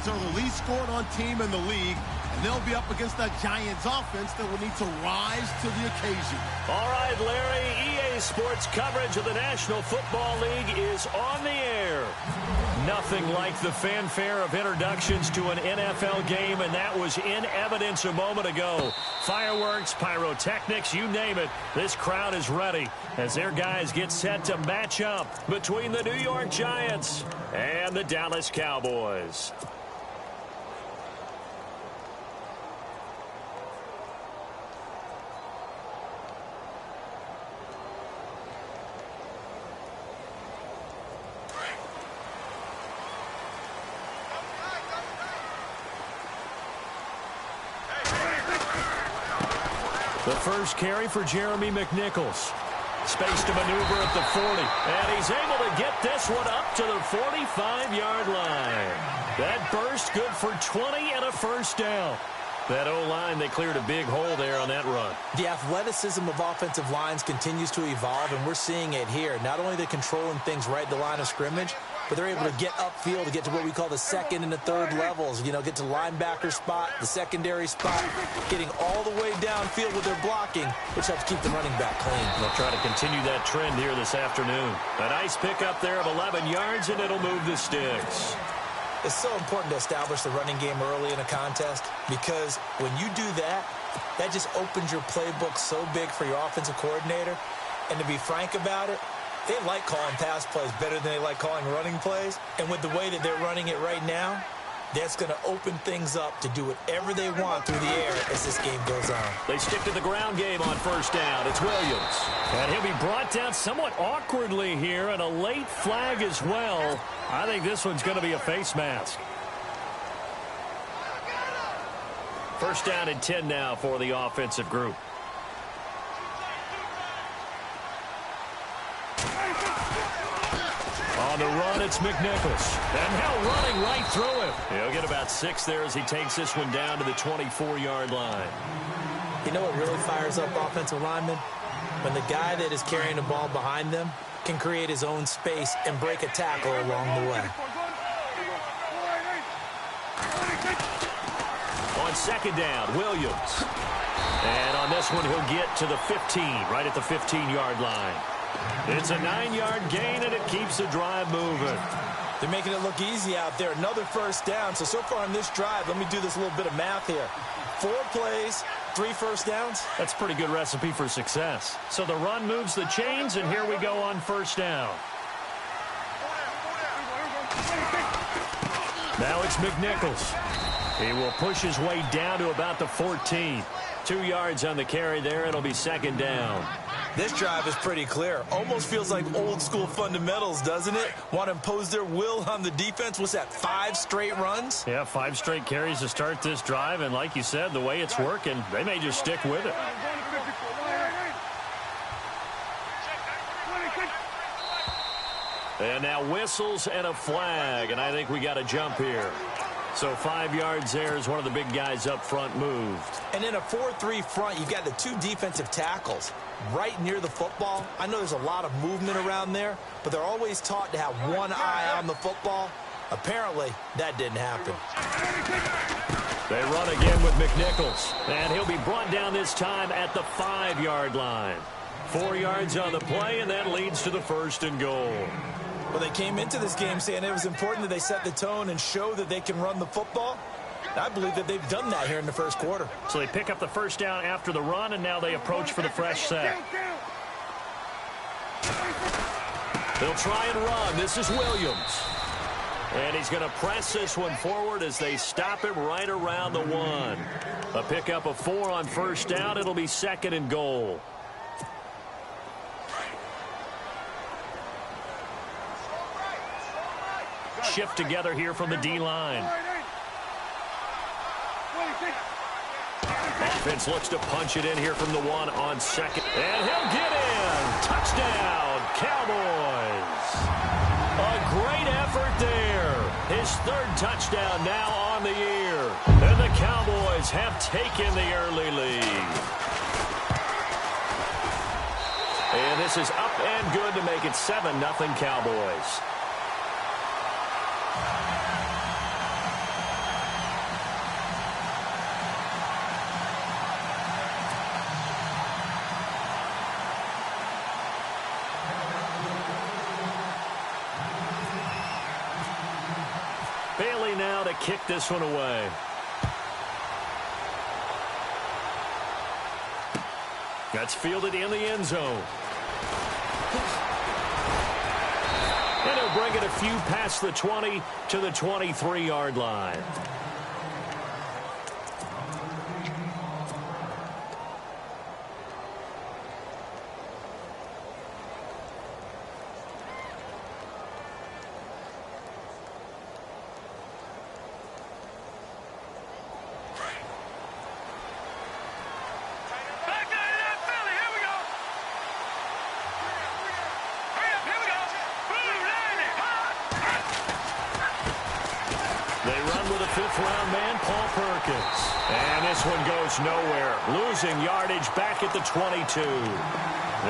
Cowboys are the least scored on team in the league, and they'll be up against that Giants offense that will need to rise to the occasion. All right, Larry, EA Sports coverage of the National Football League is on the air. Nothing like the fanfare of introductions to an NFL game, and that was in evidence a moment ago. Fireworks, pyrotechnics, you name it. This crowd is ready as their guys get set to match up between the New York Giants and the Dallas Cowboys. The first carry for Jeremy McNichols. Space to maneuver at the 40. And he's able to get this one up to the 45-yard line. That burst good for 20 and a first down. That O-line, they cleared a big hole there on that run. The athleticism of offensive lines continues to evolve, and we're seeing it here. Not only are they controlling things right at the line of scrimmage, but they're able to get upfield to get to what we call the second and the third levels. You know, get to the linebacker spot, the secondary spot, getting all the way downfield with their blocking, which helps keep the running back clean. They'll try to continue that trend here this afternoon. A nice pickup there of 11 yards, and it'll move the sticks. It's so important to establish the running game early in a contest because when you do that, that just opens your playbook so big for your offensive coordinator. And to be frank about it, they like calling pass plays better than they like calling running plays. And with the way that they're running it right now, that's going to open things up to do whatever they want through the air as this game goes on. They stick to the ground game on first down. It's Williams. And he'll be brought down somewhat awkwardly here, and a late flag as well. I think this one's going to be a face mask. First down and 10 now for the offensive group. On the run, it's McNichols. And now running right through him. He'll get about 6 there as he takes this one down to the 24-yard line. You know what really fires up offensive linemen? When the guy that is carrying the ball behind them can create his own space and break a tackle along the way. On second down, Williams. And on this one, he'll get to the 15, right at the 15-yard line. It's a 9-yard gain, and it keeps the drive moving. They're making it look easy out there. Another first down. So far on this drive, let me do this little bit of math here. 4 plays, 3 first downs. That's a pretty good recipe for success. So the run moves the chains, and here we go on first down. Now it's McNichols. He will push his way down to about the 14. 2 yards on the carry there. It'll be second down. This drive is pretty clear. Almost feels like old school fundamentals, doesn't it? Want to impose their will on the defense. What's that, 5 straight runs? Yeah, 5 straight carries to start this drive. And like you said, the way it's working, they may just stick with it. And now whistles and a flag. And I think we got a jump here. So 5 yards there as one of the big guys up front moved. And in a 4-3 front, you've got the 2 defensive tackles right near the football. I know there's a lot of movement around there, but they're always taught to have one eye on the football. Apparently, that didn't happen. They run again with McNichols, and he'll be brought down this time at the 5-yard line. 4 yards on the play, and that leads to the first and goal. Well, they came into this game saying it was important that they set the tone and show that they can run the football. I believe that they've done that here in the first quarter. So they pick up the first down after the run, and now they approach for the fresh set. They'll try and run. This is Williams. And he's going to press this one forward as they stop him right around the 1. A pickup of 4 on first down. It'll be second and goal. Shift together here from the D-line. Offense looks to punch it in here from the 1 on second. And he'll get in. Touchdown, Cowboys. A great effort there. His 3rd touchdown now on the year. And the Cowboys have taken the early lead. And this is up and good to make it 7-0 Cowboys. Riley now to kick this one away. That's fielded in the end zone. And he'll bring it a few past the 20 to the 23-yard line. Fifth-round man, Paul Perkins. And this one goes nowhere. Losing yardage back at the 22.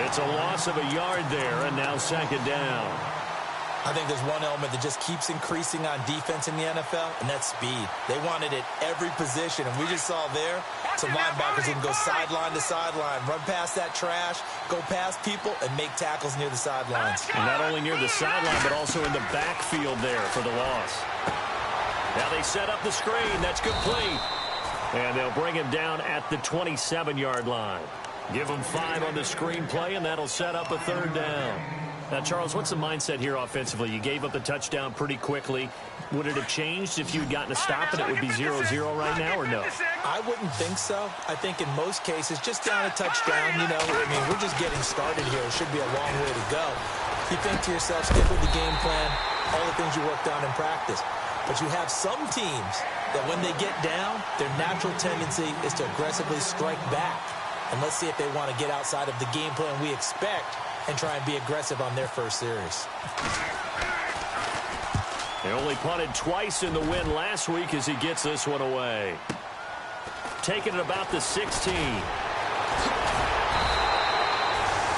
It's a loss of a yard there, and now second down. I think there's one element that just keeps increasing on defense in the NFL, and that's speed. They want it at every position, and we just saw there some linebackers who can go sideline to sideline, run past that trash, go past people, and make tackles near the sidelines. And not only near the sideline, but also in the backfield there for the loss. Now they set up the screen. That's complete. And they'll bring him down at the 27-yard line. Give him 5 on the screenplay, and that'll set up a third down. Now, Charles, what's the mindset here offensively? You gave up the touchdown pretty quickly. Would it have changed if you had gotten a stop and it would be 0-0 right now, or no? I wouldn't think so. I think in most cases, just down a touchdown, you know, I mean, we're just getting started here. It should be a long way to go. You think to yourself, stick with the game plan, all the things you worked on in practice. But you have some teams that when they get down, their natural tendency is to aggressively strike back. And let's see if they want to get outside of the game plan we expect and try and be aggressive on their first series. They only punted twice in the win last week as he gets this one away. Taking it about the 16.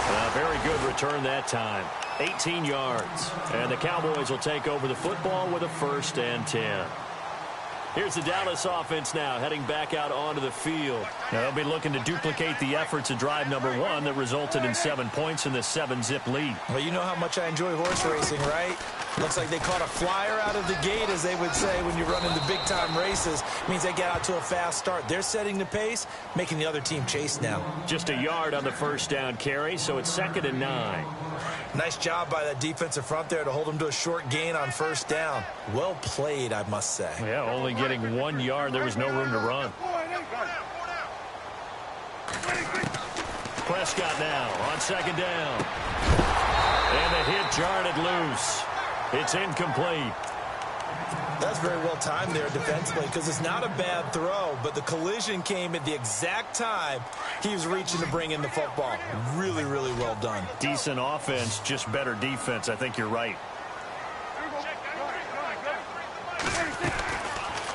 A very good return that time. 18 yards. And the Cowboys will take over the football with a 1st and 10. Here's the Dallas offense now heading back out onto the field. Now they'll be looking to duplicate the efforts of drive number 1 that resulted in 7 points in the 7-zip lead. Well, you know how much I enjoy horse racing, right? Looks like they caught a flyer out of the gate, as they would say when you're running the big-time races. Means they get out to a fast start. They're setting the pace, making the other team chase now. Just a yard on the first down carry, so it's 2nd and 9. Nice job by that defensive front there to hold them to a short gain on first down. Well played, I must say. Yeah, only getting 1 yard. There was no room to run. Prescott now on 2nd down. And the hit jarred it loose. It's incomplete. That's very well timed there defensively because it's not a bad throw, but the collision came at the exact time he was reaching to bring in the football. Really, really well done. Decent offense, just better defense. I think you're right.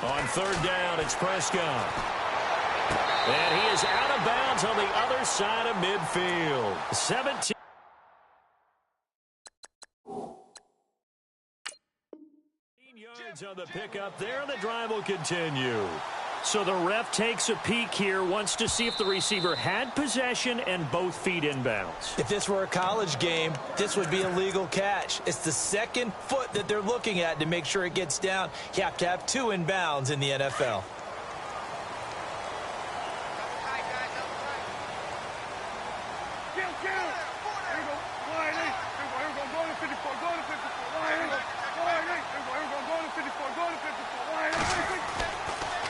On 3rd down, it's Prescott. And he is out of bounds on the other side of midfield. 17. On the pickup there, and the drive will continue. So the ref takes a peek here, wants to see if the receiver had possession and both feet inbounds. If this were a college game, this would be a legal catch. It's the 2nd foot that they're looking at to make sure it gets down. You have to have 2 inbounds in the NFL.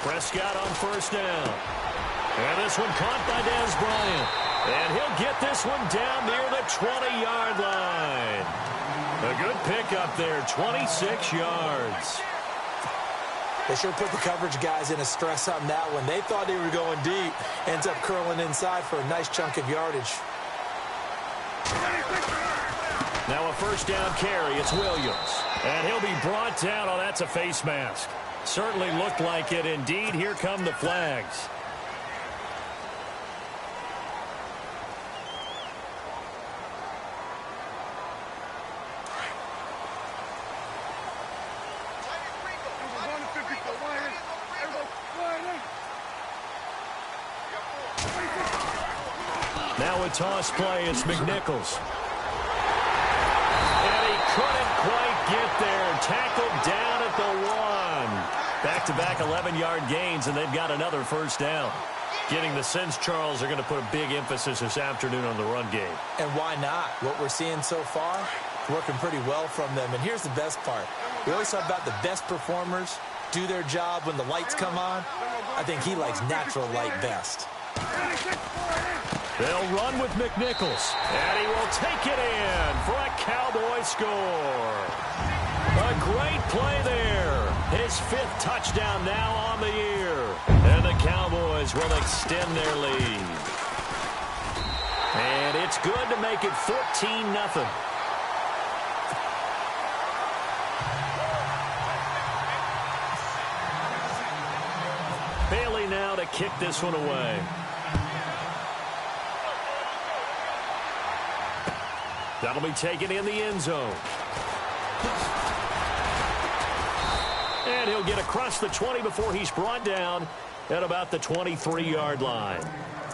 Prescott on 1st down. And this one caught by Dez Bryant. And he'll get this one down near the 20-yard line. A good pickup there, 26 yards. They sure put the coverage guys in a stress on that one. They thought they were going deep. Ends up curling inside for a nice chunk of yardage. Now a 1st down carry. It's Williams. And he'll be brought down. Oh, that's a face mask. Certainly looked like it. Indeed, here come the flags. Now a toss play. It's McNichols. And he couldn't quite get there. Tackled down at the 1. Back-to-back 11-yard gains, and they've got another first down. Getting the sense, Charles, are going to put a big emphasis this afternoon on the run game. And why not? What we're seeing so far, working pretty well from them. And here's the best part. We always talk about the best performers do their job when the lights come on. I think he likes natural light best. They'll run with McNichols, and he will take it in for a Cowboy score. A great play there. His 5th touchdown now on the year. And the Cowboys will extend their lead. And it's good to make it 14-0. Bailey now to kick this one away. That'll be taken in the end zone. And he'll get across the 20 before he's brought down at about the 23-yard line.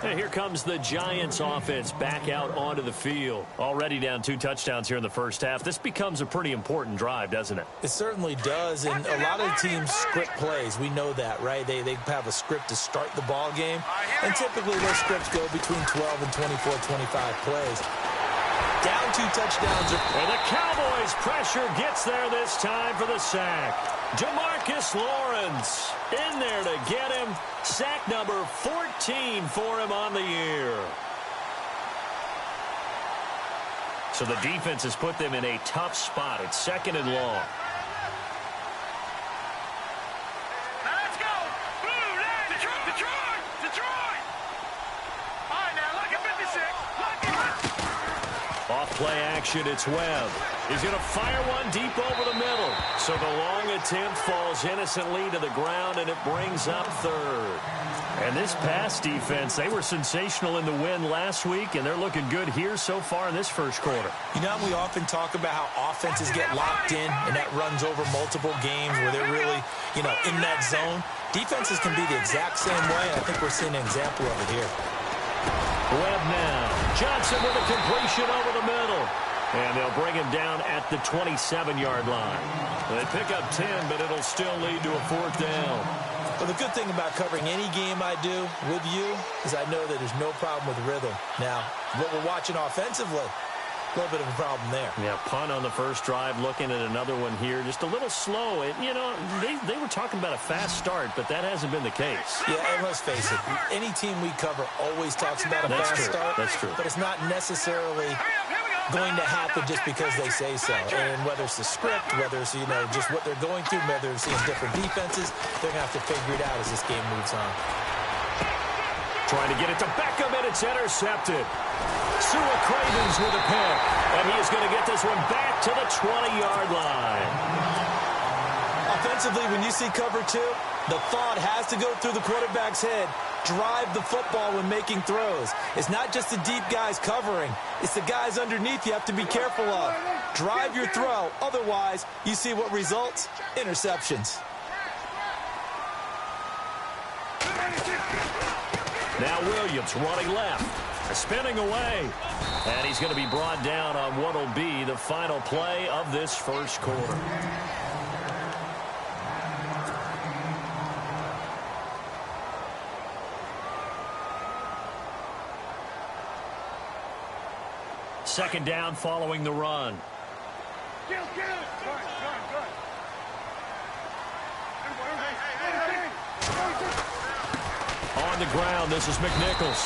And here comes the Giants offense back out onto the field. Already down 2 touchdowns here in the first half. This becomes a pretty important drive, doesn't it? It certainly does, and a lot of teams script plays. We know that, right? They have a script to start the ball game, and typically those scripts go between 12 and 24, 25 plays. Down 2 touchdowns. And the Cowboys' pressure gets there this time for the sack. Demarcus Lawrence in there to get him. Sack number 14 for him on the year. So the defense has put them in a tough spot. It's 2nd and long. Let's go! Blue line! Detroit! Detroit! All right, now, look at 56. Off play action, it's Webb. He's going to fire one deep over the middle. So the long attempt falls innocently to the ground, and it brings up 3rd. And this pass defense, they were sensational in the win last week, and they're looking good here so far in this first quarter. You know, we often talk about how offenses get locked in, and that runs over multiple games where they're really, in that zone. Defenses can be the exact same way, and I think we're seeing an example of it here. Webb now. Johnson with a completion over the middle. And they'll bring him down at the 27-yard line. They pick up 10, but it'll still lead to a 4th down. Well, the good thing about covering any game I do with you is I know that there's no problem with rhythm. Now, what we're watching offensively, a little bit of a problem there. Yeah, punt on the first drive, looking at another one here. Just a little slow. They were talking about a fast start, but that hasn't been the case. Yeah, and let's face it, any team we cover always talks about a fast start. That's true. But it's not necessarily going to happen just because they say so. And whether it's the script, whether it's, just what they're going through, whether it's in different defenses, they're going to have to figure it out as this game moves on. Trying to get it to Beckham, and it's intercepted. Sua Cravens with a pick, and he is going to get this one back to the 20-yard line. Offensively, when you see cover 2, the thought has to go through the quarterback's head. Drive the football when making throws. It's not just the deep guys covering. It's the guys underneath you have to be careful of. Drive your throw. Otherwise, you see what results? Interceptions. Now Williams running left. Spinning away. And he's going to be brought down on what will be the final play of this first quarter. Second down following the run. On the ground, this is McNichols.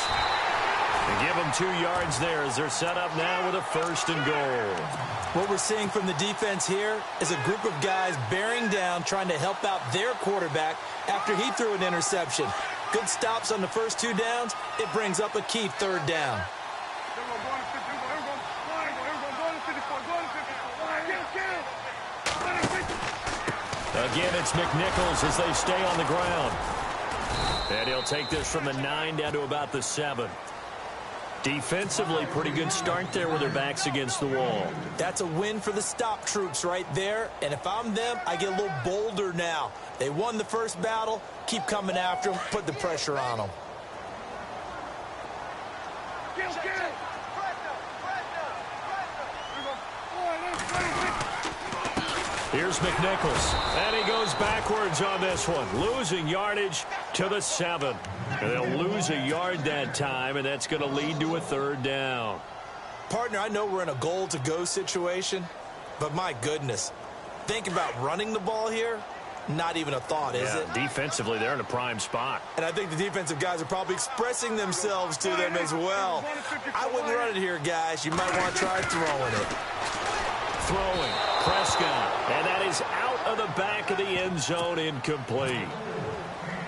They give him 2 yards there as they're set up now with a 1st and goal. What we're seeing from the defense here is a group of guys bearing down, trying to help out their quarterback after he threw an interception. Good stops on the first 2 downs. It brings up a key 3rd down. Again, it's McNichols as they stay on the ground. And he'll take this from the 9 down to about the 7. Defensively, pretty good start there with their backs against the wall. That's a win for the stop troops right there. And if I'm them, I get a little bolder now. They won the first battle. Keep coming after them. Put the pressure on them. Here's McNichols, and he goes backwards on this one, losing yardage to the 7. And they'll lose a yard that time, and that's going to lead to a 3rd down. Partner, I know we're in a goal-to-go situation, but my goodness, think about running the ball here. Not even a thought, is it? Defensively, they're in a prime spot. And I think the defensive guys are probably expressing themselves to them as well. I wouldn't run it here, guys. You might want to try throwing it. Throwing, Prescott, and that is out of the back of the end zone, incomplete.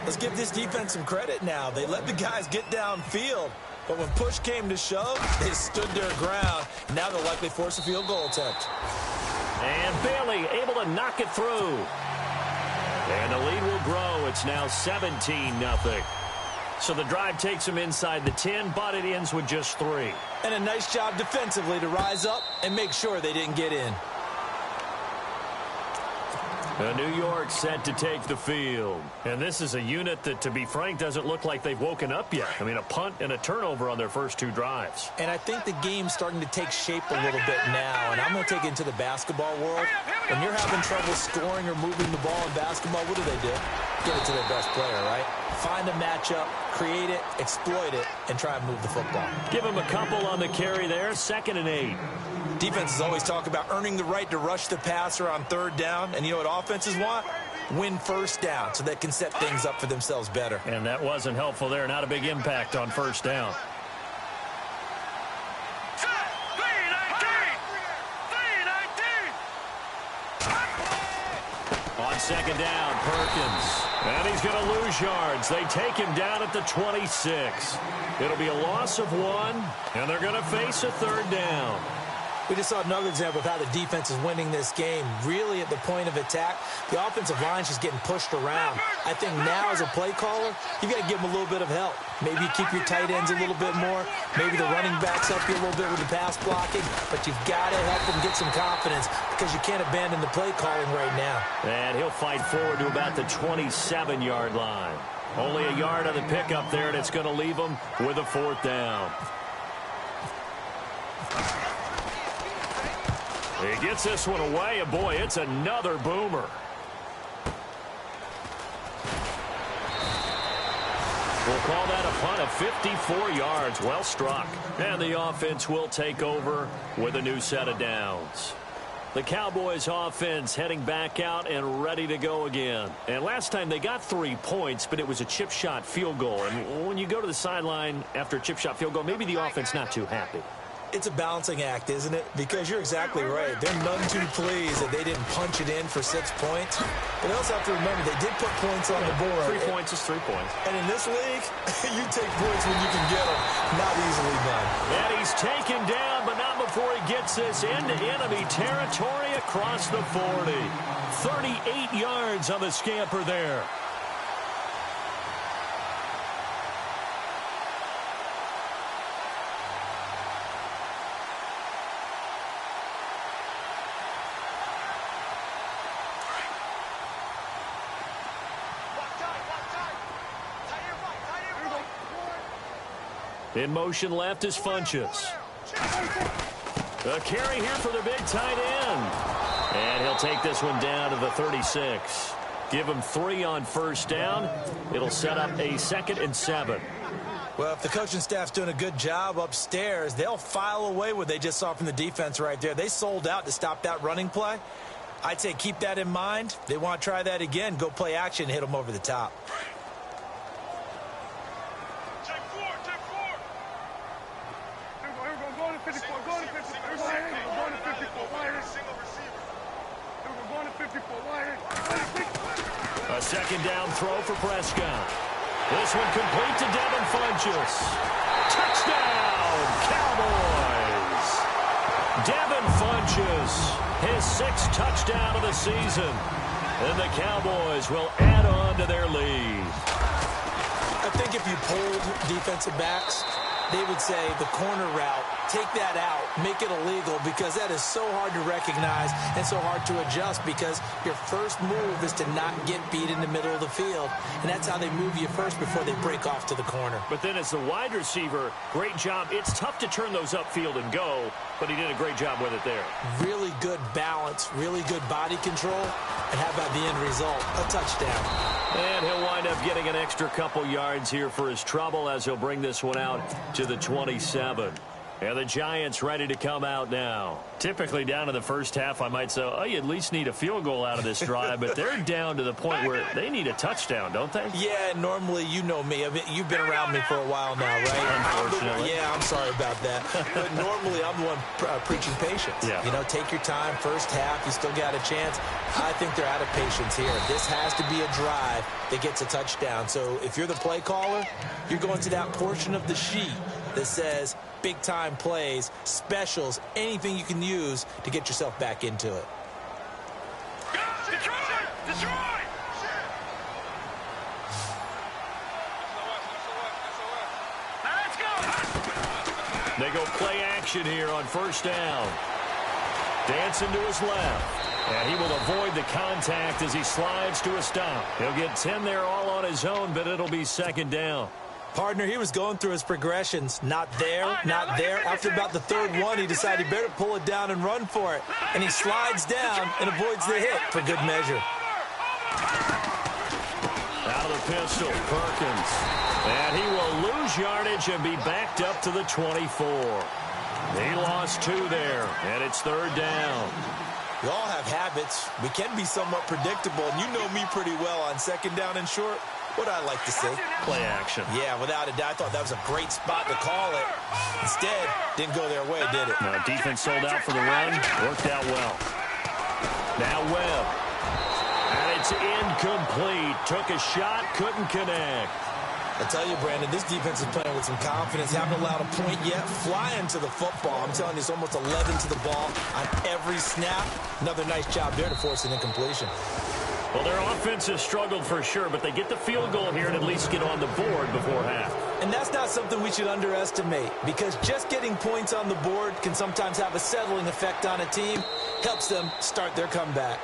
Let's give this defense some credit now. They let the guys get downfield, but when push came to shove, they stood their ground. Now they'll likely force a field goal attempt. And Bailey able to knock it through. And the lead will grow. It's now 17-0. So the drive takes them inside the 10, but it ends with just 3. And a nice job defensively to rise up and make sure they didn't get in. New York set to take the field. And this is a unit that, to be frank, doesn't look like they've woken up yet. I mean, a punt and a turnover on their first 2 drives. And I think the game's starting to take shape a little bit now. And I'm going to take it into the basketball world. When you're having trouble scoring or moving the ball in basketball, what do? Give it to their best player, right? Find a matchup, create it, exploit it, and try and move the football. Give him a couple on the carry there, 2nd and 8. Defenses always talk about earning the right to rush the passer on 3rd down. And you know what offenses want? Win 1st down so they can set things up for themselves better. And that wasn't helpful there. Not a big impact on 1st down. On 2nd down, Perkins. And he's going to lose yards. They take him down at the 26. It'll be a loss of 1, and they're going to face a 3rd down. We just saw another example of how the defense is winning this game. Really at the point of attack, the offensive line's just getting pushed around. I think now as a play caller, you got to give them a little bit of help. Maybe you keep your tight ends a little bit more. Maybe the running backs help you a little bit with the pass blocking. But you've got to help them get some confidence because you can't abandon the play calling right now. And he'll fight forward to about the 27-yard line. Only a yard on the pickup there, and it's going to leave them with a 4th down. He gets this one away, and boy, it's another boomer. We'll call that a punt of 54 yards. Well struck. And the offense will take over with a new set of downs. The Cowboys offense heading back out and ready to go again. And last time they got 3 points, but it was a chip shot field goal. And when you go to the sideline after a chip shot field goal, maybe the offense not too happy. It's a balancing act, isn't it? Because you're exactly right. They're none too pleased that they didn't punch it in for 6 points. But they also have to remember they did put points on the board. 3 points is 3 points. And in this league, you take points when you can get them. Not easily done. And he's taken down, but not before he gets this into enemy territory across the 40. 38 yards on the scamper there. In motion left is Funchess. A carry here for the big tight end. And he'll take this one down to the 36. Give him 3 on 1st down. It'll set up a 2nd and 7. Well, if the coaching staff's doing a good job upstairs, they'll file away what they just saw from the defense right there. They sold out to stop that running play. I'd say keep that in mind. They want to try that again. Go play action, hit them over the top. A 2nd down throw for Prescott. This one complete to Devin Funchess. Touchdown, Cowboys! Devin Funchess, his 6th touchdown of the season. And the Cowboys will add on to their lead. I think if you pulled defensive backs, they would say the corner route, take that out, make it illegal, because that is so hard to recognize and so hard to adjust, because your first move is to not get beat in the middle of the field, and that's how they move you first before they break off to the corner. But then as the wide receiver, great job. It's tough to turn those upfield and go, but he did a great job with it there. Really good balance, really good body control, and how about the end result? A touchdown. And he'll wind up getting an extra couple yards here for his trouble as he'll bring this one out to the 27. And the Giants ready to come out now. Typically down in the first half, I might say, oh, you at least need a field goal out of this drive, but they're down to the point where they need a touchdown, don't they? Yeah, normally, you know me. I mean, you've been around me for a while now, right? Unfortunately. Yeah, I'm sorry about that. But normally, I'm the one preaching patience. Yeah. You know, take your time. First half, you still got a chance. I think they're out of patience here. This has to be a drive that gets a touchdown. So if you're the play caller, you're going to that portion of the sheet that says big-time plays, specials, anything you can use to get yourself back into it. Detroit! Let's go! They go play action here on first down. Dancing to his left. And he will avoid the contact as he slides to a stop. He'll get 10 there all on his own, but it'll be second down. Partner, he was going through his progressions. Not there, not there. After about the third one, he decided he better pull it down and run for it. And he slides down and avoids the hit for good measure. Out of the pistol, Perkins. And he will lose yardage and be backed up to the 24. He lost 2 there, and it's third down. We all have habits. We can be somewhat predictable, and you know me pretty well on second down and short. What I like to say? Play action. Yeah, without a doubt. I thought that was a great spot to call it. Instead, didn't go their way, did it? No, defense sold out for the run. Worked out well. Now Webb. And it's incomplete. Took a shot, couldn't connect. I tell you, Brandon, this defense is playing with some confidence. Haven't allowed a point yet. Flying to the football. I'm telling you, it's almost 11 to the ball on every snap. Another nice job there to force an incompletion. Well, their offense has struggled for sure, but they get the field goal here and at least get on the board before half. And that's not something we should underestimate, because just getting points on the board can sometimes have a settling effect on a team. Helps them start their comeback.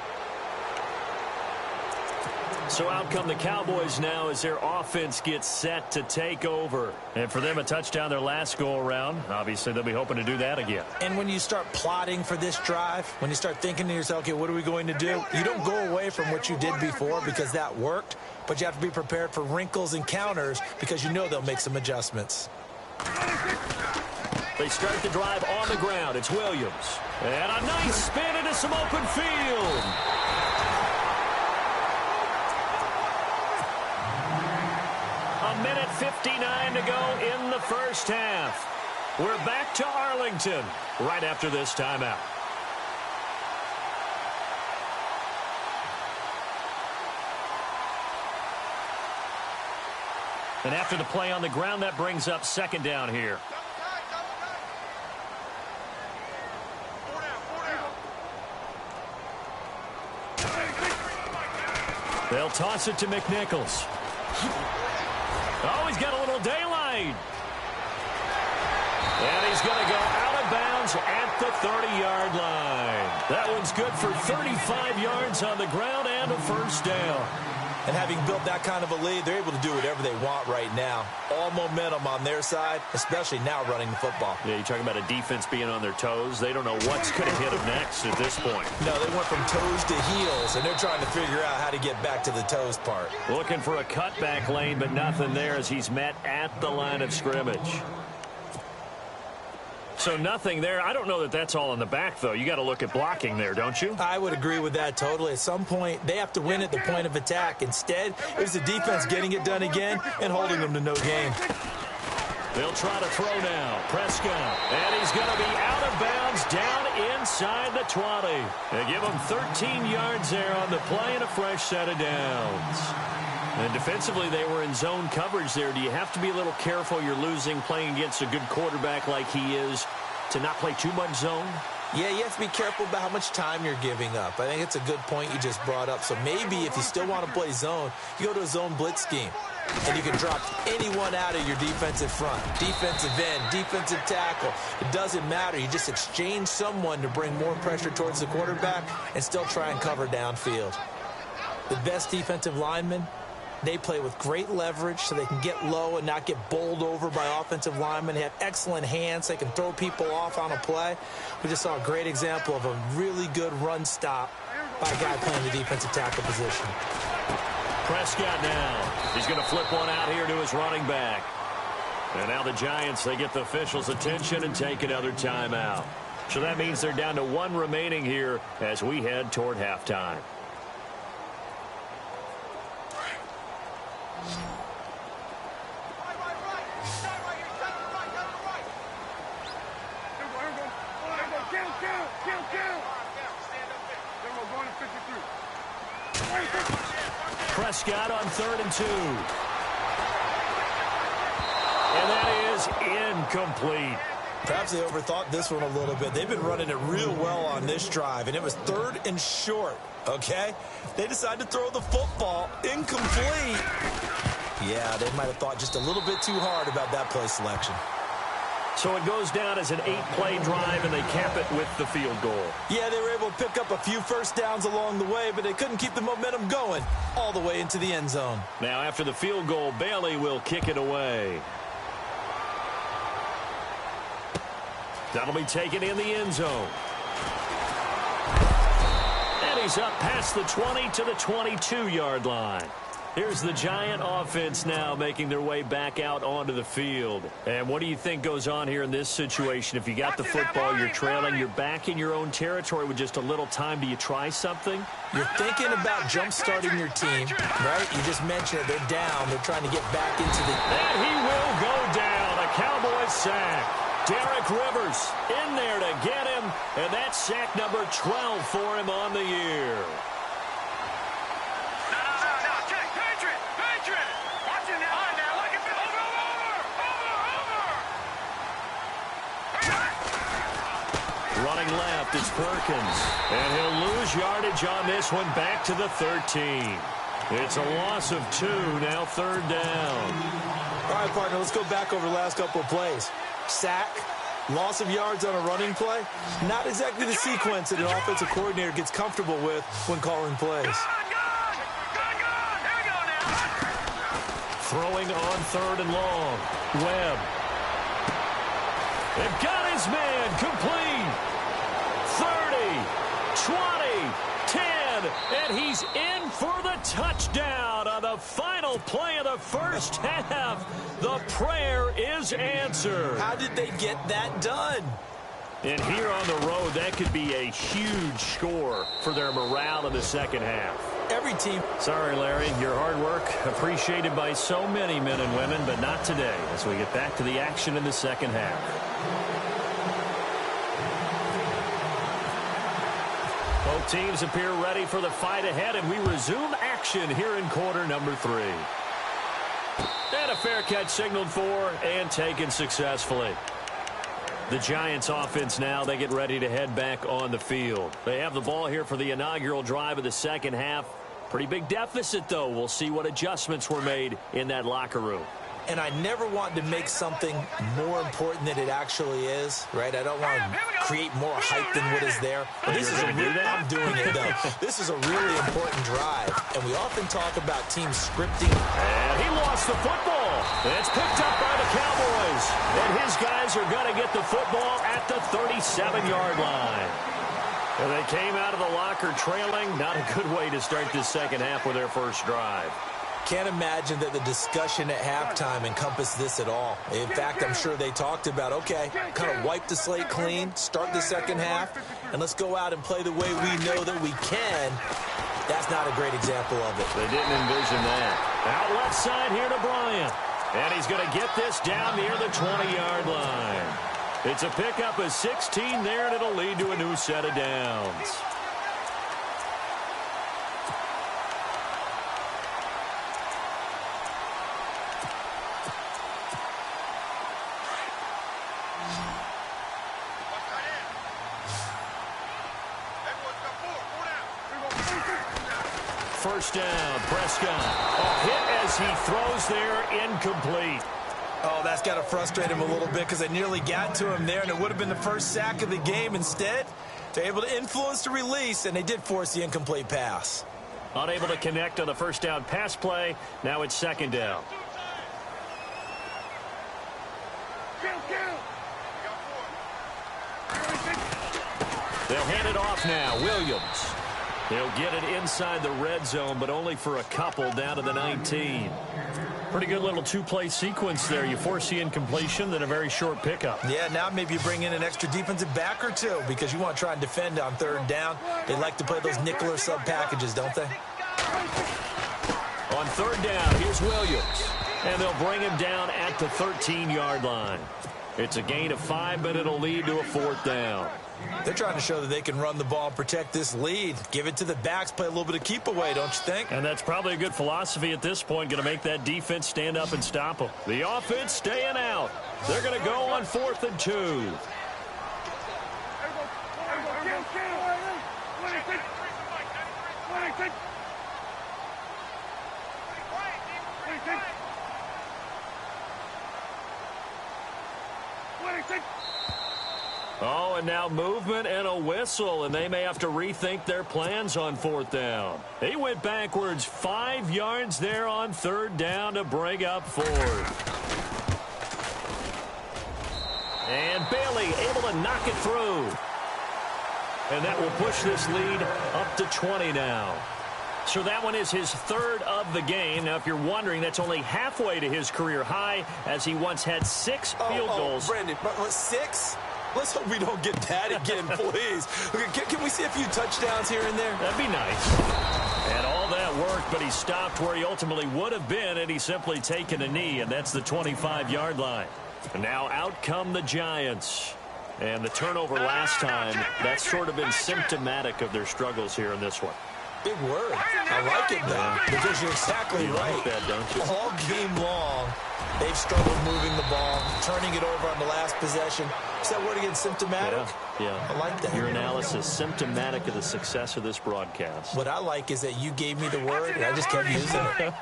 So out come the Cowboys now as their offense gets set to take over. And for them, a touchdown their last go-around. Obviously, they'll be hoping to do that again. And when you start plotting for this drive, when you start thinking to yourself, okay, what are we going to do? You don't go away from what you did before because that worked, but you have to be prepared for wrinkles and counters because you know they'll make some adjustments. They start the drive on the ground. It's Williams. And a nice spin into some open field. A minute 59 to go in the first half. We're back to Arlington right after this timeout. And after the play on the ground, that brings up second down here. They'll toss it to McNichols. Oh, he's got a little daylight. And he's going to go out of bounds at the 30-yard line. That one's good for 35 yards on the ground and a first down. And having built that kind of a lead, they're able to do whatever they want right now. All momentum on their side, especially now running the football. Yeah, you're talking about a defense being on their toes. They don't know what's going to hit them next at this point. No, they went from toes to heels, and they're trying to figure out how to get back to the toes part. Looking for a cutback lane, but nothing there as he's met at the line of scrimmage. So nothing there. I don't know that that's all in the back, though. You got to look at blocking there, don't you? I would agree with that totally. At some point, they have to win at the point of attack. Instead, it was the defense getting it done again and holding them to no gain. They'll try to throw now. Prescott. And he's going to be out of bounds down inside the 20. They give him 13 yards there on the play and a fresh set of downs. And defensively, they were in zone coverage there. Do you have to be a little careful? You're losing, playing against a good quarterback like he is, to not play too much zone? Yeah, you have to be careful about how much time you're giving up. I think it's a good point you just brought up. So maybe if you still want to play zone, you go to a zone blitz scheme. and you can drop anyone out of your defensive front. Defensive end, defensive tackle. It doesn't matter. You just exchange someone to bring more pressure towards the quarterback and still try and cover downfield. The best defensive linemen, they play with great leverage so they can get low and not get bowled over by offensive linemen. They have excellent hands. They can throw people off on a play. We just saw a great example of a really good run stop by a guy playing the defensive tackle position. Prescott now. He's going to flip one out here to his running back. And now the Giants, they get the officials' attention and take another timeout. So that means they're down to one remaining here as we head toward halftime. Prescott on 3rd and 2. And that is incomplete. Perhaps they overthought this one a little bit. They've been running it real well on this drive, and it was 3rd and short, okay? They decided to throw the football incomplete. Yeah, they might have thought just a little bit too hard about that play selection. So it goes down as an 8-play drive, and they cap it with the field goal. Yeah, they were able to pick up a few first downs along the way, but they couldn't keep the momentum going all the way into the end zone. Now, after the field goal, Bailey will kick it away. That'll be taken in the end zone. And he's up past the 20 to the 22-yard line. Here's the Giant offense now making their way back out onto the field. And what do you think goes on here in this situation? If you got the football, you're trailing, you're back in your own territory with just a little time. Do you try something? You're thinking about jump-starting your team, right? You just mentioned it. They're down. They're trying to get back into the... And he will go down. A Cowboys sack. Derek Rivers in there to get him. And that's sack number 12 for him on the year. Running left, it's Perkins. And he'll lose yardage on this one back to the 13. It's a loss of 2, now 3rd down. All right, partner, let's go back over the last couple of plays. Sack, loss of yards on a running play. Not exactly the sequence that an offensive coordinator gets comfortable with when calling plays. Throwing on 3rd and long. Webb. They've got his man complete. 30, 20, 10, and he's in for the touchdown on the final play of the first half. The prayer is answered. How did they get that done? And here on the road, that could be a huge score for their morale in the second half. Every team. Sorry, Larry, your hard work appreciated by so many men and women, but not today as we get back to the action in the second half. Both teams appear ready for the fight ahead, and we resume action here in quarter number 3. And a fair catch signaled for and taken successfully. The Giants offense now, they get ready to head back on the field. They have the ball here for the inaugural drive of the second half. Pretty big deficit, though. We'll see what adjustments were made in that locker room. And I never want to make something more important than it actually is, right? I don't want to create more hype than what is there. But this is a real, I'm doing it, though. This is a really important drive. And we often talk about teams scripting. And he lost the football. It's picked up by the Cowboys. And his guys are going to get the football at the 37-yard line. And they came out of the locker trailing. Not a good way to start this second half with their first drive. Can't imagine that the discussion at halftime encompassed this at all. In fact, I'm sure they talked about, okay, kind of wipe the slate clean, start the second half, and let's go out and play the way we know that we can. That's not a great example of it. They didn't envision that. Out left side here to Bryant. And he's going to get this down near the 20-yard line. It's a pickup of 16 there, and it'll lead to a new set of downs. first down. Prescott. Hit as he throws there, incomplete. Oh, that's got to frustrate him a little bit because they nearly got to him there, and it would have been the first sack of the game. Instead, they're able to influence the release, and they did force the incomplete pass. Unable to connect on the first down pass play. Now it's second down. They'll hand it off now. Williams. They'll get it inside the red zone, but only for a couple down to the 19. Pretty good little two-play sequence there. You force the incompletion, then a very short pickup. Yeah, now maybe you bring in an extra defensive back or two because you want to try and defend on third down. They like to play those nickel or sub packages, don't they? On third down, here's Williams. And they'll bring him down at the 13-yard line. It's a gain of 5, but it'll lead to a fourth down. They're trying to show that they can run the ball and protect this lead. Give it to the backs, play a little bit of keep away, don't you think? And that's probably a good philosophy at this point, going to make that defense stand up and stop them. The offense staying out. They're going to go on 4th and 2. Oh, and now movement and a whistle, and they may have to rethink their plans on 4th down. He went backwards 5 yards there on 3rd down to bring up 4th. And Bailey able to knock it through. And that will push this lead up to 20 now. So that one is his 3rd of the game. Now, if you're wondering, that's only halfway to his career high, as he once had 6 field goals. Brandon, 6? Let's hope we don't get that again, please. Can we see a few touchdowns here and there? That'd be nice. And all that worked, but he stopped where he ultimately would have been, and he's simply taken a knee, and that's the 25-yard line. And now out come the Giants. And the turnover last time, that's sort of been symptomatic of their struggles here in this one. Big word. I like it, though, because you're exactly right. Like that, don't you? All game long, they've struggled moving the ball, turning it over on the last possession. Is that word again, symptomatic? Yeah. I like that. Your analysis, symptomatic of the success of this broadcast. What I like is that you gave me the word, and I just kept using it.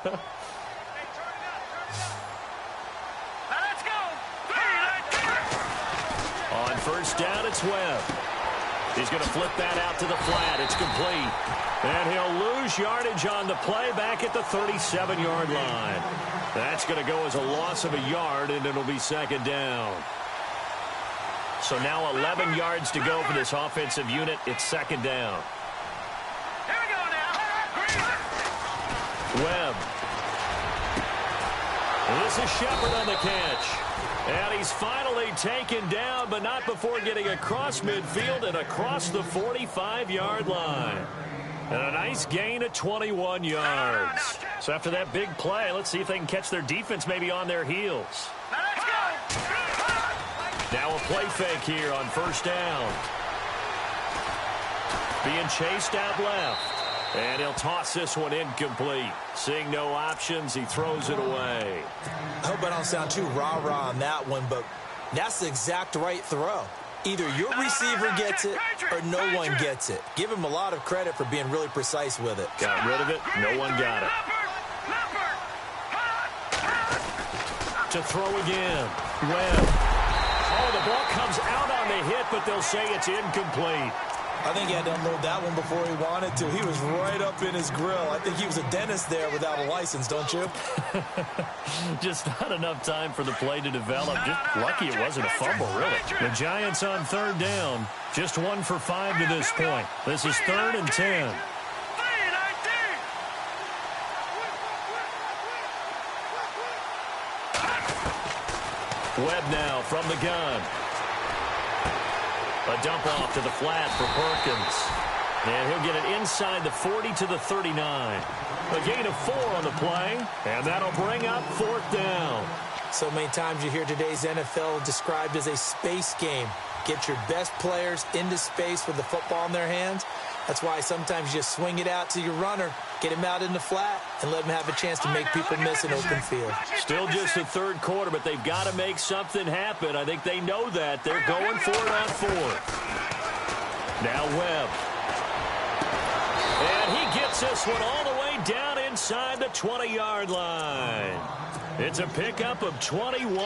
On first down, it's Webb. He's going to flip that out to the flat. It's complete. And he'll lose yardage on the play back at the 37-yard line. That's going to go as a loss of a yard, and it'll be second down. So now 11 yards to go for this offensive unit. It's second down. Here we go now. Webb. This is Shepard on the catch. And he's finally taken down, but not before getting across midfield and across the 45-yard line. And a nice gain of 21 yards. So after that big play, let's see if they can catch their defense maybe on their heels. Now a play fake here on first down. Being chased out left. And he'll toss this one incomplete. Seeing no options, he throws it away. I hope I don't sound too rah-rah on that one, but that's the exact right throw. Either your receiver gets it or no one gets it. Give him a lot of credit for being really precise with it. Got rid of it. No one got it. To throw again. Webb. Oh, the ball comes out on the hit, but they'll say it's incomplete. I think he had to unload that one before he wanted to. He was right up in his grill. I think he was a dentist there without a license, don't you? Just not enough time for the play to develop. Just lucky it wasn't a fumble, really. The Giants on third down. Just 1 for 5 to this point. This is 3rd and 10. Webb now from the gun. A dump off to the flat for Perkins. And he'll get it inside the 40 to the 39. A gain of 4 on the play, and that'll bring up 4th down. So many times you hear today's NFL described as a space game. Get your best players into space with the football in their hands. That's why sometimes you just swing it out to your runner, get him out in the flat, and let him have a chance to make people miss an open field. Still just the third quarter, but they've got to make something happen. I think they know that. They're going for it on 4th. Now Webb. And he gets this one all the way play down inside the 20-yard line. It's a pickup of 21,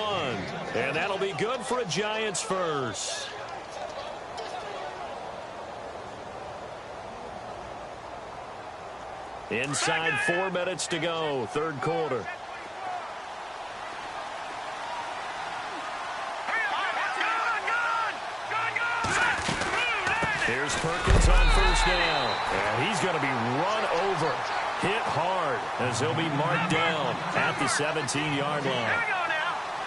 and that'll be good for a Giants first. Inside 4 minutes to go, third quarter. Here's Perkins on first down. And he's going to be run over, hit hard, as he'll be marked down at the 17-yard line.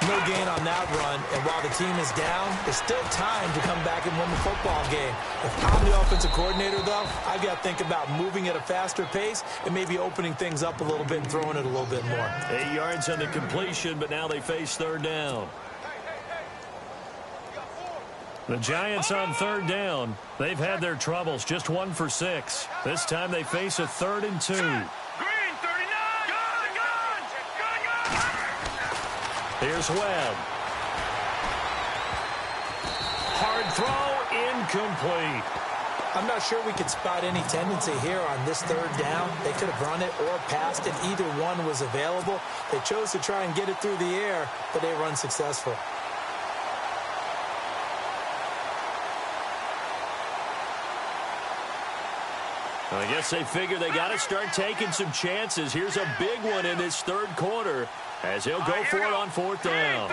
No gain on that run, and while the team is down, there's still time to come back and win the football game. If I'm the offensive coordinator, though, I've got to think about moving at a faster pace and maybe opening things up a little bit and throwing it a little bit more. 8 yards on the completion, but now they face third down. The Giants on third down. They've had their troubles, just 1 for 6. This time they face a 3rd and 2. Here's Webb. Hard throw, incomplete. I'm not sure we could spot any tendency here on this third down. They could have run it or passed it. Either one was available. They chose to try and get it through the air, but they were unsuccessful. I guess they figure they got to start taking some chances. Here's a big one in this third quarter as he'll go for it on fourth down.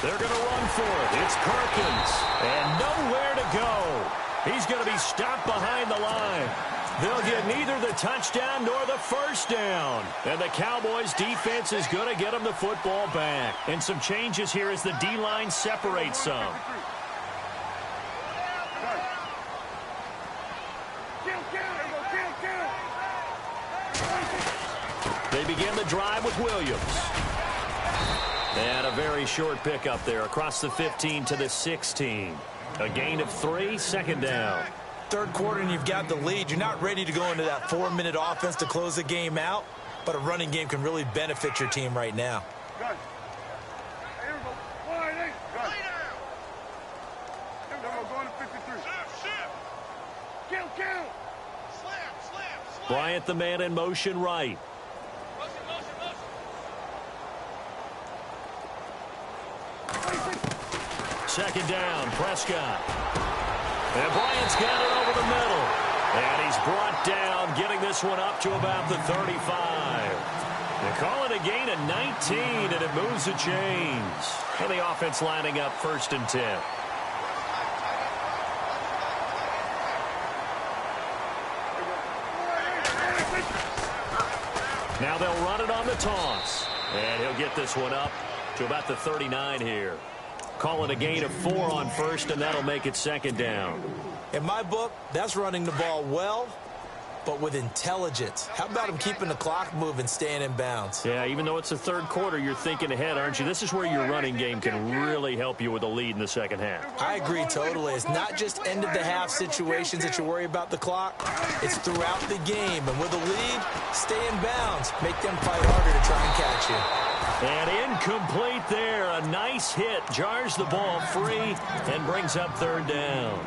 They're going to run for it. It's Perkins. And nowhere to go. He's going to be stopped behind the line. They'll get neither the touchdown nor the first down. And the Cowboys' defense is going to get them the football back. And some changes here as the D-line separates some. They begin the drive with Williams. And a very short pickup there across the 15 to the 16. A gain of 3, second down. Third quarter and you've got the lead. You're not ready to go into that 4-minute offense to close the game out, but a running game can really benefit your team right now. Bryant the man in motion right. Second down, Prescott. And Bryant's got it over the middle. And he's brought down, getting this one up to about the 35. They call it a gain of 19, and it moves the chains. And the offense lining up 1st and 10. Now they'll run it on the toss. And he'll get this one up to about the 39 here. Call it a gain of 4 on first, and that'll make it second down. In my book, that's running the ball well, but with intelligence. How about him keeping the clock moving, staying in bounds? Yeah, even though it's the third quarter, you're thinking ahead, aren't you? This is where your running game can really help you with a lead in the second half. I agree totally. It's not just end-of-the-half situations that you worry about the clock. It's throughout the game. And with a lead, stay in bounds. Make them fight harder to try and catch you. And incomplete there. A nice hit. Jars the ball free and brings up third down.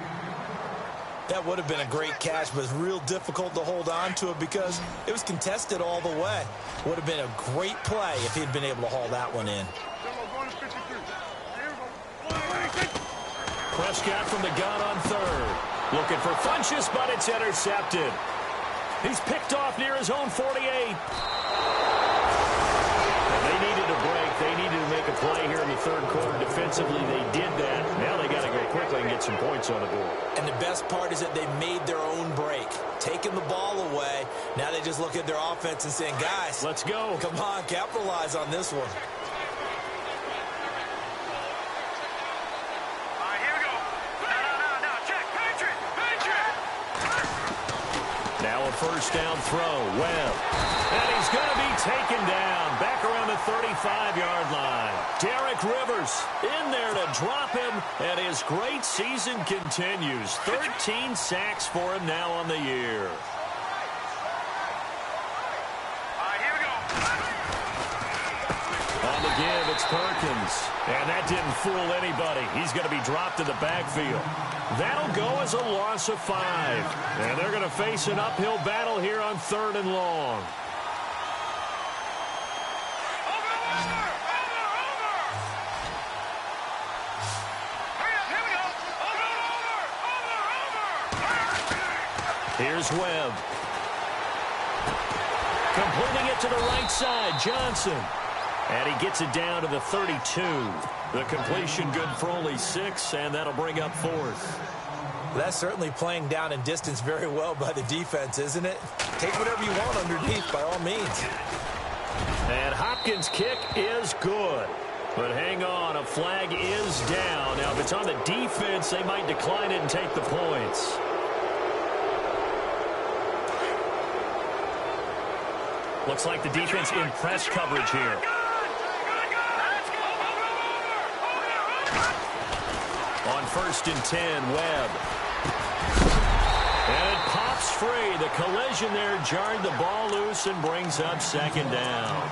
That would have been a great catch, but it's real difficult to hold on to it because it was contested all the way. Would have been a great play if he'd been able to haul that one in. Prescott from the gun on third. Looking for Funchess, but it's intercepted. He's picked off near his own 48. They needed a break. They needed to make a play here in the third quarter. Defensively, they did that. Now they got to go quickly and get some points on the board. And the best part is that they made their own break. Taking the ball away. Now they just look at their offense and saying, guys, let's go. Come on, capitalize on this one. All right, here we go. No, check. Patriot. Now a first down throw. Webb. And he's going to be taken down. Back around the 35-yard line. Derek Rivers in there to drop him, and his great season continues. 13 sacks for him now on the year. All right, here we go. On the give, it's Perkins. And that didn't fool anybody. He's going to be dropped in the backfield. That'll go as a loss of 5. And they're going to face an uphill battle here on 3rd and long. Here's Webb. Completing it to the right side, Johnson. And he gets it down to the 32. The completion good for only 6, and that'll bring up 4th. That's certainly playing down in distance very well by the defense, isn't it? Take whatever you want underneath by all means. And Hopkins' kick is good. But hang on, a flag is down. Now, if it's on the defense, they might decline it and take the points. Looks like the defense in press coverage here. On 1st and 10, Webb. And it pops free. The collision there jarred the ball loose and brings up 2nd down.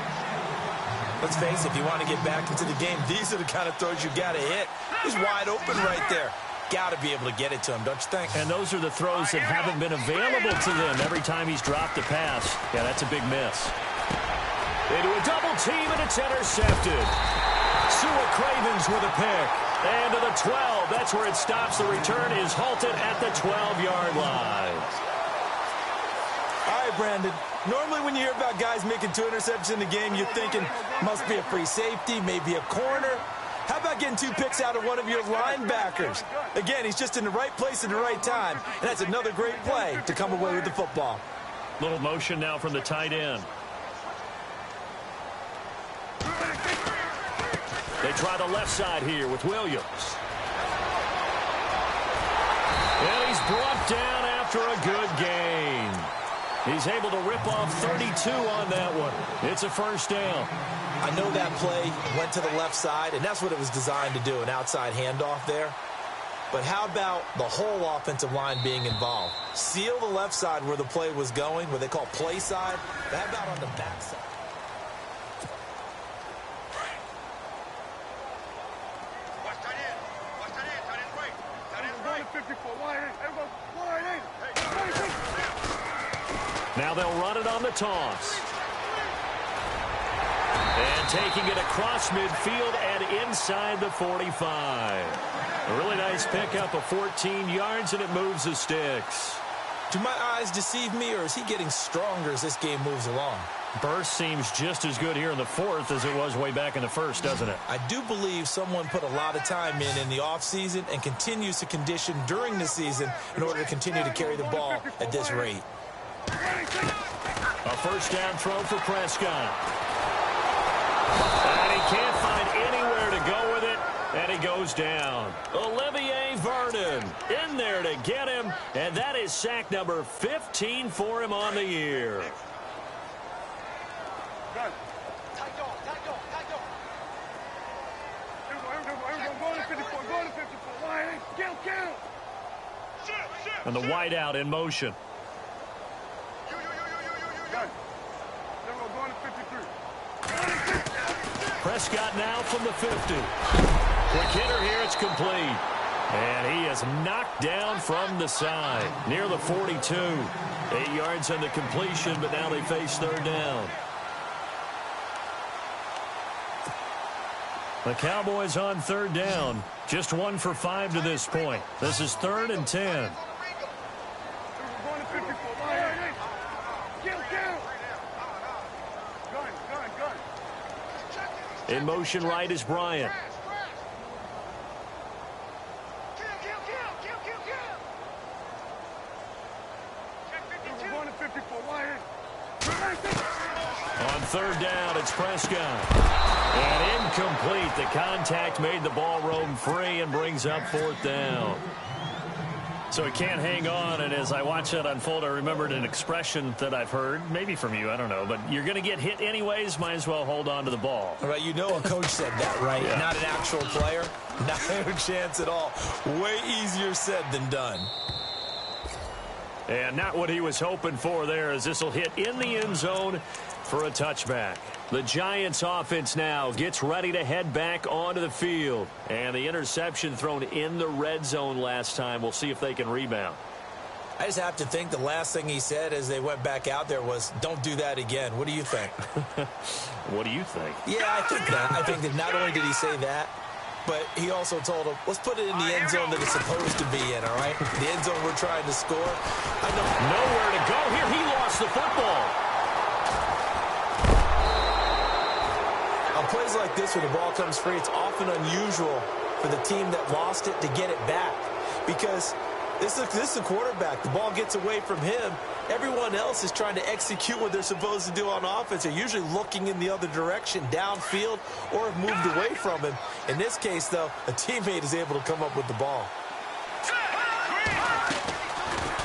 Let's face it, if you want to get back into the game, these are the kind of throws you got to hit. He's wide open right there. Got to be able to get it to him, don't you think? And those are the throws that haven't been available to them every time he's dropped a pass. Yeah, that's a big miss. Into a double team, and it's intercepted. Sua Cravens with a pick. And to the 12. That's where it stops. The return is halted at the 12-yard line. All right, Brandon. Normally when you hear about guys making 2 interceptions in the game, you're thinking must be a free safety, maybe a corner. How about getting 2 picks out of one of your linebackers? Again, he's just in the right place at the right time, and that's another great play to come away with the football. Little motion now from the tight end. They try the left side here with Williams. And he's brought down after a good gain. He's able to rip off 32 on that one. It's a 1st down. I know that play went to the left side, and that's what it was designed to do, an outside handoff there. But how about the whole offensive line being involved? Seal the left side where the play was going, what they call play side. But how about on the back side? Now they'll run it on the toss. And taking it across midfield and inside the 45. A really nice pickup of 14 yards, and it moves the sticks. Do my eyes deceive me, or is he getting stronger as this game moves along? Burst seems just as good here in the 4th as it was way back in the 1st, doesn't it? I do believe someone put a lot of time in the offseason and continues to condition during the season in order to continue to carry the ball at this rate. A 1st down throw for Prescott. And he can't find anywhere to go with it, and he goes down. Olivier Vernon in there to get him, and that is sack number 15 for him on the year. And the wideout in motion. Prescott now from the 50. Quick hitter here, it's complete. And he is knocked down from the side, near the 42. 8 yards on the completion, but now they face 3rd down. The Cowboys on 3rd down. Just 1 for 5 to this point. This is 3rd and 10. In motion right is Bryant. On 3rd down, it's Prescott. And incomplete. The contact made the ball roam free and brings up 4th down. So he can't hang on, and as I watch that unfold, I remembered an expression that I've heard, maybe from you, I don't know, but you're going to get hit anyways, might as well hold on to the ball. All right, you know a coach said that, right? Yeah. Not an actual player. Not a chance at all. Way easier said than done. And not what he was hoping for there, as this will hit in the end zone for a touchback. The Giants offense now gets ready to head back onto the field. And the interception thrown in the red zone last time. We'll see if they can rebound. I just have to think the last thing he said as they went back out there was, don't do that again. What do you think? What do you think? Yeah, I think that. I think that not only did he say that, but he also told him, let's put it in the end zone that it's supposed to be in, all right? The end zone we're trying to score. I know. Nowhere to go here. He lost the football. On plays like this where the ball comes free, it's often unusual for the team that lost it to get it back because this is a quarterback. The ball gets away from him. Everyone else is trying to execute what they're supposed to do on offense. They're usually looking in the other direction, downfield, or have moved away from him. In this case, though, a teammate is able to come up with the ball.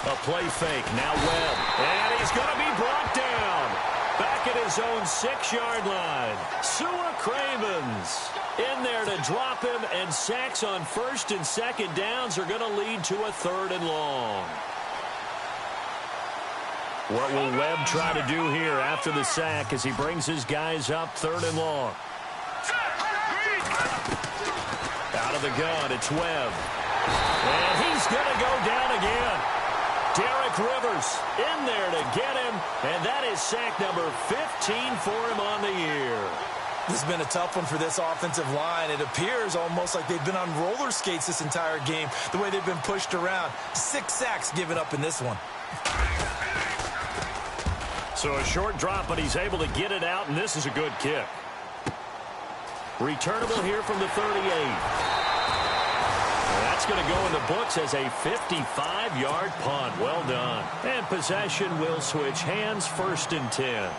A play fake. Now Webb. And he's going to be brought down. Back at his own 6-yard line. Sua Cravens in there to drop him, and sacks on first and second downs are going to lead to a 3rd and long. What will Webb try to do here after the sack as he brings his guys up 3rd and long? Out of the gun, it's Webb. And he's going to go down again. Derek Rivers in there to get him, and that is sack number 15 for him on the year. This has been a tough one for this offensive line. It appears almost like they've been on roller skates this entire game, the way they've been pushed around. 6 sacks given up in this one. So a short drop, but he's able to get it out, and this is a good kick. Returnable here from the 38. That's going to go in the books as a 55-yard punt. Well done. And possession will switch hands, 1st and 10.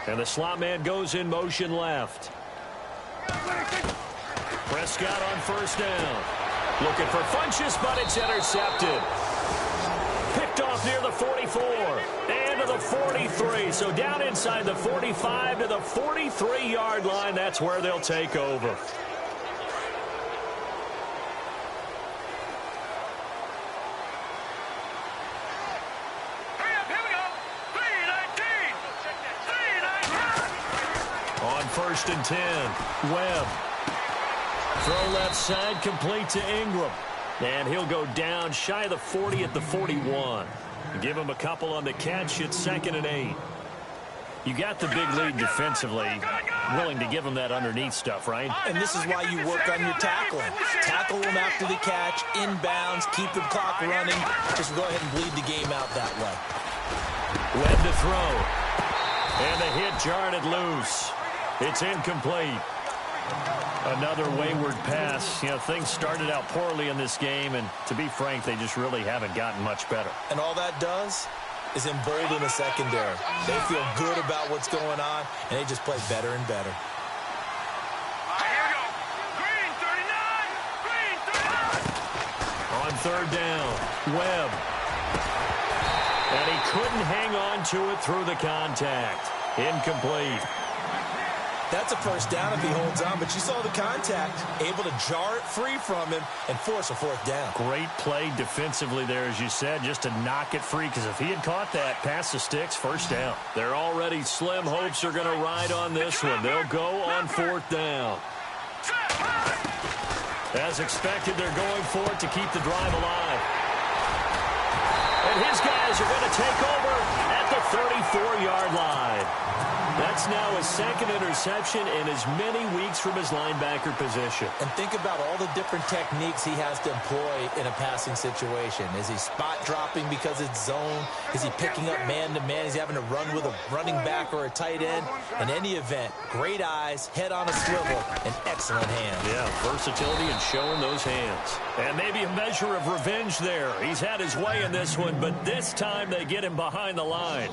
And the slot man goes in motion left. Prescott on 1st down. Looking for Funchess, but it's intercepted. Picked off near the 44 and to the 43. So down inside the 45 to the 43-yard line. That's where they'll take over. On 1st and 10, Webb. Throw left side, complete to Ingram. And he'll go down shy of the 40 at the 41. Give him a couple on the catch. It's 2nd and 8. You got the big lead defensively. Willing to give him that underneath stuff, right? And this is why you work on your tackling. Tackle them after the catch, inbounds, keep the clock running. Just go ahead and bleed the game out that way. Webb to throw. And the hit jarred it loose. It's incomplete. Another wayward pass. You know, things started out poorly in this game, and to be frank, they just really haven't gotten much better. And all that does is embolden the secondary. They feel good about what's going on, and they just play better and better. Here we go. Green 39. Green 39. On 3rd down, Webb. And he couldn't hang on to it through the contact. Incomplete. That's a 1st down if he holds on, but you saw the contact, able to jar it free from him and force a 4th down. Great play defensively there, as you said, just to knock it free, because if he had caught that, pass the sticks, 1st down. They're already slim hopes are going to ride on this one. They'll go on 4th down. As expected, they're going for it to keep the drive alive. And his guys are going to take over at the 34-yard line. That's now his 2nd interception in as many weeks from his linebacker position. And think about all the different techniques he has to employ in a passing situation. Is he spot dropping because it's zone? Is he picking up man-to-man? Is he having to run with a running back or a tight end? In any event, great eyes, head on a swivel, and excellent hands. Yeah, versatility and showing those hands. And maybe a measure of revenge there. He's had his way in this one, but this time they get him behind the line.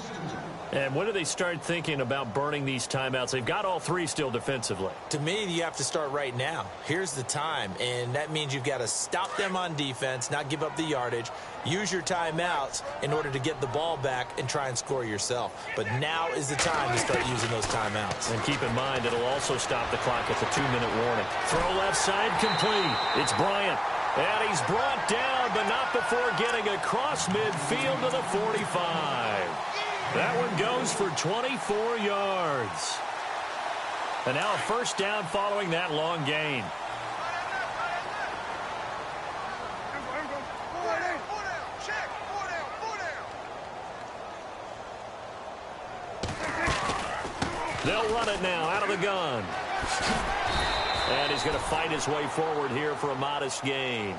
And when do they start thinking about burning these timeouts? They've got all three still defensively. To me, you have to start right now. Here's the time, and that means you've got to stop them on defense, not give up the yardage, use your timeouts in order to get the ball back and try and score yourself. But now is the time to start using those timeouts. And keep in mind, it'll also stop the clock at the 2-minute warning. Throw left side complete. It's Bryant. And he's brought down, but not before getting across midfield to the 45. That one goes for 24 yards. And now a first down following that long gain. They'll run it now out of the gun. And he's going to fight his way forward here for a modest gain.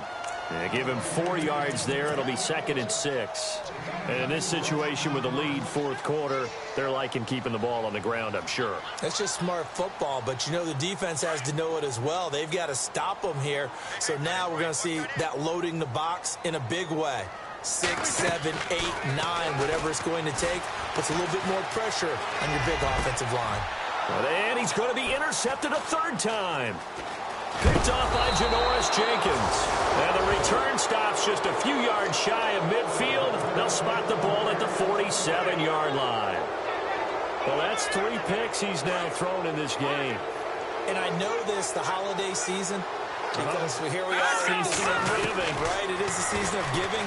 Yeah, give him 4 yards there. It'll be 2nd and 6. And in this situation with the lead fourth quarter, they're liking keeping the ball on the ground, I'm sure. That's just smart football, but you know the defense has to know it as well. They've got to stop them here. So now we're going to see that loading the box in a big way. 6, 7, 8, 9, whatever it's going to take, puts a little bit more pressure on your big offensive line. And he's going to be intercepted a third time. Picked off by Janoris Jenkins. And the return stops just a few yards shy of midfield. They'll spot the ball at the 47-yard line. Well, that's 3 picks he's now thrown in this game. And I know this, the holiday season, because here we are in December, right? It is the season of giving.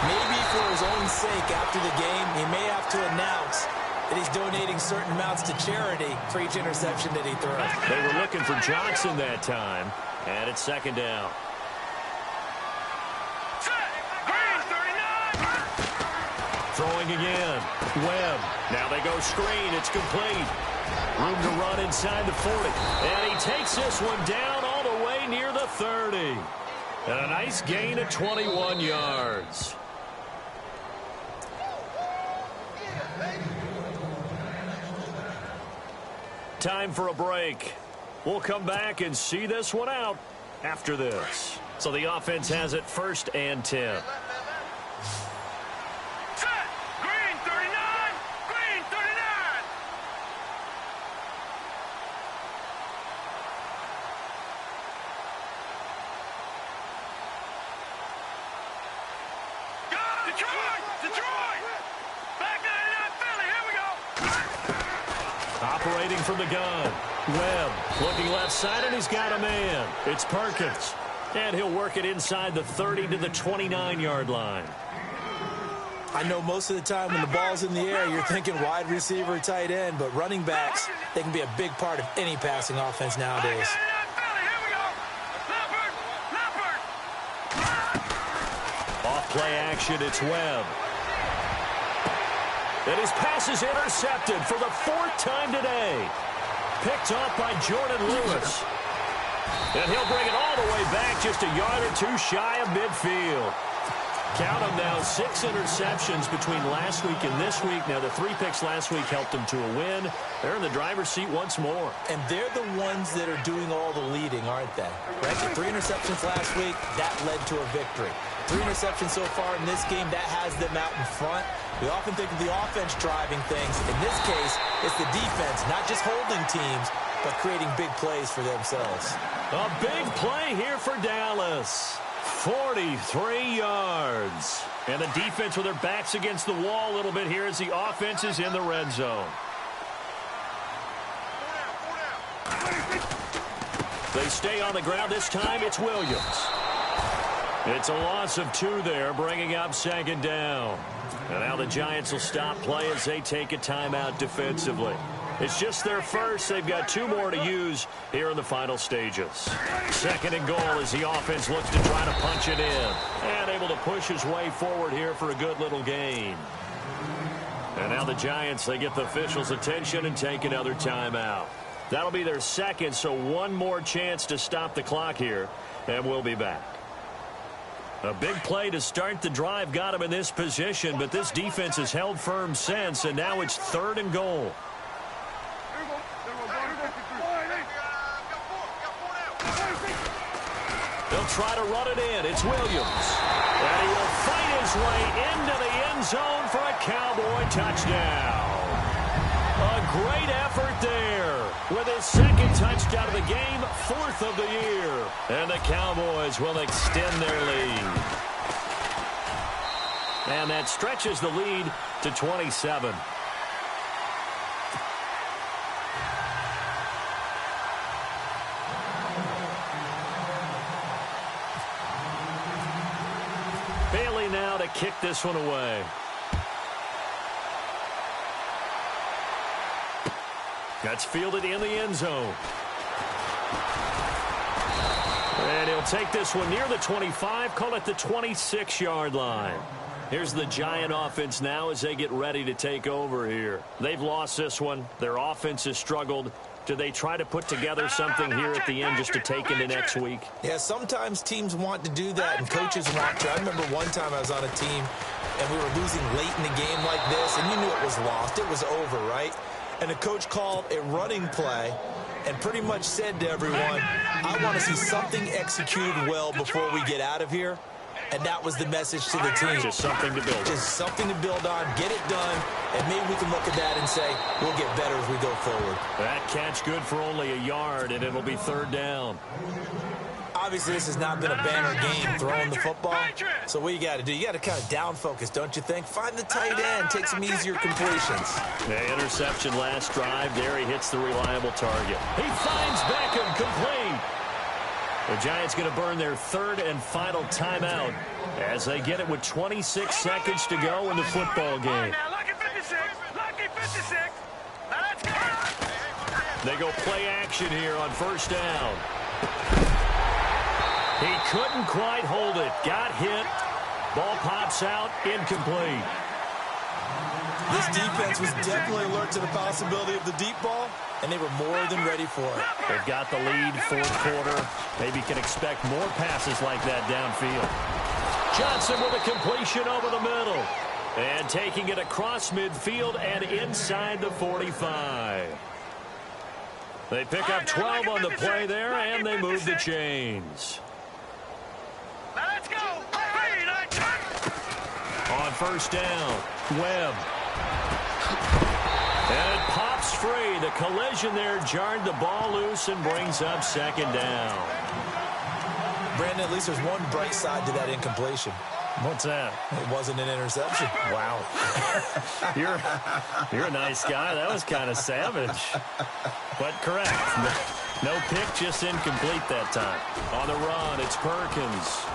Maybe for his own sake after the game, he may have to announce that he's donating certain amounts to charity for each interception that he throws. They were looking for Johnson that time, and it's 2nd down. Throwing again. Webb. Now they go screen. It's complete. Room to run inside the 40. And he takes this one down all the way near the 30. And a nice gain of 21 yards. Time for a break. We'll come back and see this one out after this. So the offense has it 1st and 10. Green 39! Green 39! Detroit! Detroit! Back 99 Philly, here we go! Operating from the gun. Webb looking left side, and he's got a man. It's Perkins. And he'll work it inside the 30 to the 29-yard line. I know most of the time when the ball's in the air, you're thinking wide receiver, tight end, but running backs, they can be a big part of any passing offense nowadays. Off play action, it's Webb. And his pass is intercepted for the 4th time today. Picked off by Jordan Lewis. And he'll bring it all the way back just a yard or 2 shy of midfield. Count them now, 6 interceptions between last week and this week. Now, the 3 picks last week helped them to a win. They're in the driver's seat once more. And they're the ones that are doing all the leading, aren't they? Right? The 3 interceptions last week, that led to a victory. 3 interceptions so far in this game, that has them out in front. We often think of the offense driving things. In this case, it's the defense, not just holding teams, but creating big plays for themselves. A big play here for Dallas. 43 yards. And the defense with their backs against the wall a little bit here as the offense is in the red zone. They stay on the ground. This time it's Williams. It's a loss of 2 there, bringing up 2nd down. And now the Giants will stop play as they take a timeout defensively. It's just their first. They've got 2 more to use here in the final stages. 2nd and goal as the offense looks to try to punch it in. And able to push his way forward here for a good little gain. And now the Giants, they get the officials' attention and take another timeout. That'll be their 2nd, so 1 more chance to stop the clock here. And we'll be back. A big play to start the drive got him in this position, but this defense has held firm since, and now it's 3rd and goal. They'll try to run it in. It's Williams. And he will fight his way into the end zone for a Cowboy touchdown. great effort there. With his second touchdown of the game, 4th of the year. And the Cowboys will extend their lead. And that stretches the lead to 27. Bailey now to kick this one away. That's fielded in the end zone. And he'll take this one near the 25, call it the 26-yard line. Here's the Giant offense now as they get ready to take over here. They've lost this one. Their offense has struggled. Do they try to put together something here at the end just to take into next week? Yeah, sometimes teams want to do that and coaches want to. I remember one time I was on a team and we were losing late in the game like this, and you knew it was lost. It was over, right? And the coach called a running play and pretty much said to everyone, I want to see something executed well before we get out of here. And that was the message to the team. Just something to build on. Just something to build on, get it done, and maybe we can look at that and say, we'll get better as we go forward. That catch good for only a yard, and it'll be 3rd down. Obviously, this has not been a banner game throwing the football. So what you got to do, you got to kind of down focus, don't you think? Find the tight end, take some easier completions. The interception last drive. There he hits the reliable target. He finds Beckham complete. The Giants going to burn their 3rd and final timeout as they get it with 26 seconds to go in the football game. Lucky 56. Lucky 56. Now let's go. They go play action here on 1st down. He couldn't quite hold it. Got hit. Ball pops out. Incomplete. This defense was definitely alert to the possibility of the deep ball, and they were more than ready for it. They've got the lead, 4th quarter. Maybe can expect more passes like that downfield. Johnson with a completion over the middle. And taking it across midfield and inside the 45. They pick up 12 on the play there, and they move the chains. Now let's go. On 1st down, Webb. And it pops free. The collision there jarred the ball loose and brings up 2nd down. Brandon, at least there's one bright side to that incompletion. What's that? It wasn't an interception. Wow. You're a nice guy. That was kind of savage. But correct. No pick, just incomplete that time. On the run, it's Perkins.